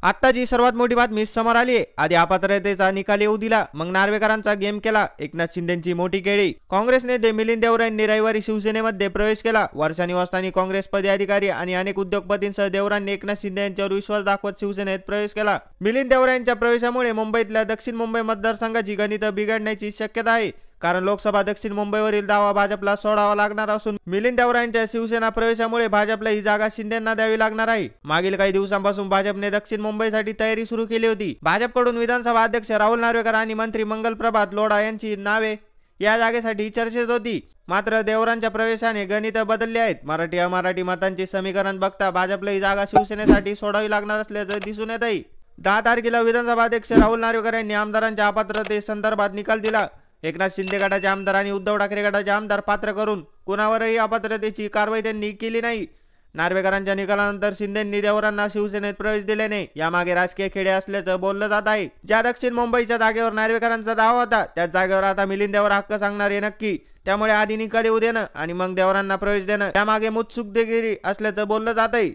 आत्ताची सर्वात मोठी बातमी समोर आली आहे। आधी अपात्रतेचा निकाल येऊ दिला, मग नार्वेकरांचा गेम केला। एकनाथ शिंदेंची मोठी केळी। काँग्रेस नेते मिलिंद देवरा यांनी रविवारी शिवसेनेमध्ये प्रवेश केला। वर्षा निवासस्थानी काँग्रेस पदाधिकारी आणि अनेक उद्योगपतींसह देवरांनी एकनाथ शिंदे यांच्यावर विश्वास दाखवत शिवसेनेत प्रवेश केला। मिलिंद देवरा यांच्या प्रवेशामुळे मुंबईतल्या दक्षिण मुंबई मतदारसंघाची गणितं बिघडण्याची शक्यता आहे, कारण लोकसभा दक्षिण मुंबईवरील दावा भाजपला सोडावा लागणार असून मिलिंद देवरा यांच्या शिवसेना प्रवेशामुळे भाजपला ही जागा शिंदेंना द्यावी लागणार आहे। मागील काही दिवसांपासून भाजपने दक्षिण मुंबईसाठी तयारी सुरू केली होती। भाजपकडून विधानसभा अध्यक्ष राहुल नार्वेकर आणि मंत्री मंगल प्रभात लोढा यांची नावे या जागेसाठी चर्चेत होती, मात्र देवरांच्या प्रवेशाने गणित बदलली आहेत। मराठी अमराठी मतांचे समीकरण बघता भाजपला ही जागा शिवसेनेसाठी सोडावी लागणार असल्याचं दिसून येत आहे। 10 तारखेला विधानसभा अध्यक्ष राहुल नार्वेकर यांनी आमदारांच्या अपात्रतेसंदर्भात निकाल दिला। एकनाथ शिंदे गटाचे आमदार आणि उद्धव ठाकरे गटाचे आमदार पात्र करून कुणावरही अपात्रतेची कारवाई त्यांनी केली नाही। नार्वेकरांच्या निकालानंतर शिंदेंनी देवरांना शिवसेनेत प्रवेश दिल्याने यामागे राजकीय खेळे असल्याचं बोललं जात आहे। ज्या दक्षिण मुंबईच्या जागेवर नार्वेकरांचा दावा होता त्याच जागेवर आता मिलिंद देवरा हक्क सांगणार आहे नक्की। त्यामुळे आधी निकाल येऊ देणं आणि मग देवरांना प्रवेश देणं यामागे मुत्सुकतेगिरी असल्याचं बोललं जात आहे।